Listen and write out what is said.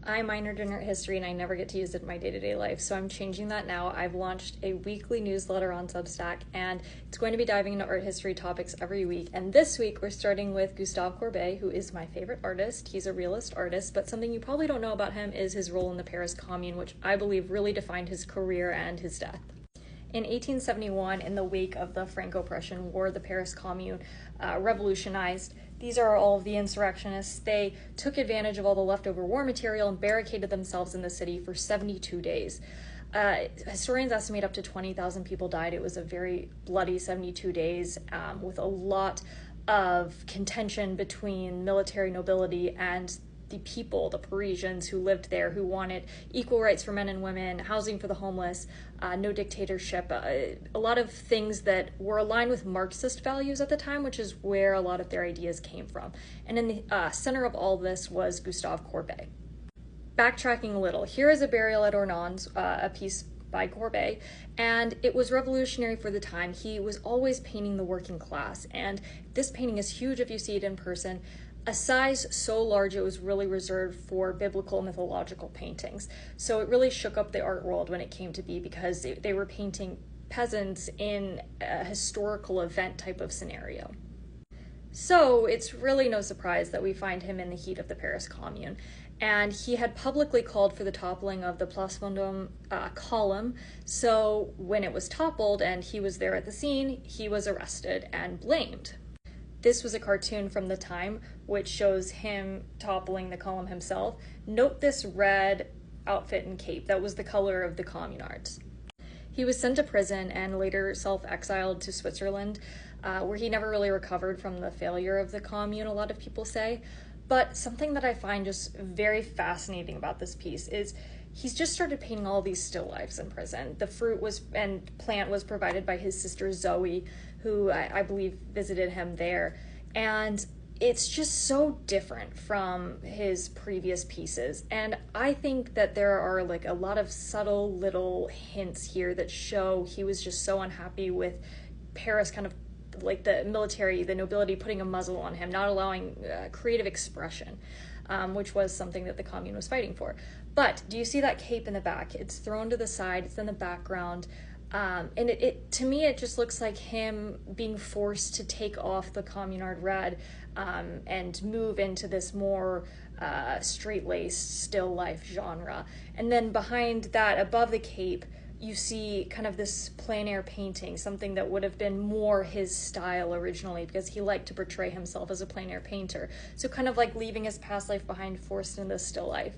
I minored in art history and I never get to use it in my day-to-day life, so I'm changing that now. I've launched a weekly newsletter on Substack, and it's going to be diving into art history topics every week. And this week we're starting with Gustave Courbet, who is my favorite artist. He's a realist artist, but something you probably don't know about him is his role in the Paris Commune, which I believe really defined his career and his death. In 1871, in the wake of the Franco-Prussian War, the Paris Commune revolutionized. These are all of the insurrectionists. They took advantage of all the leftover war material and barricaded themselves in the city for 72 days. Historians estimate up to 20,000 people died. It was a very bloody 72 days with a lot of contention between military nobility and the people, the Parisians who lived there, who wanted equal rights for men and women, housing for the homeless, no dictatorship, a lot of things that were aligned with Marxist values at the time, which is where a lot of their ideas came from. And in the center of all this was Gustave Courbet. Backtracking a little, here is a burial at Ornans, a piece by Courbet, and it was revolutionary for the time. He was always painting the working class, and this painting is huge if you see it in person. A size so large it was really reserved for biblical mythological paintings. So it really shook up the art world when it came to be, because they were painting peasants in a historical event type of scenario. So it's really no surprise that we find him in the heat of the Paris Commune. And he had publicly called for the toppling of the Place Vendôme column. So when it was toppled and he was there at the scene, he was arrested and blamed. This was a cartoon from the time, which shows him toppling the column himself. Note this red outfit and cape. That was the color of the communards. He was sent to prison and later self-exiled to Switzerland, where he never really recovered from the failure of the commune, a lot of people say. But something that I find just very fascinating about this piece is he's just started painting all these still lifes in prison. The fruit and plant was provided by his sister Zoe, who I believe visited him there. And it's just so different from his previous pieces. And I think that there are like a lot of subtle little hints here that show he was just so unhappy with Paris, kind of like the military, the nobility putting a muzzle on him, not allowing creative expression, which was something that the commune was fighting for. But do you see that cape in the back? It's thrown to the side, it's in the background. And to me, it just looks like him being forced to take off the communard red and move into this more straight-laced still life genre. And then behind that, above the cape, you see kind of this plein air painting, something that would have been more his style originally, because he liked to portray himself as a plein air painter. So kind of like leaving his past life behind, forced into this still life.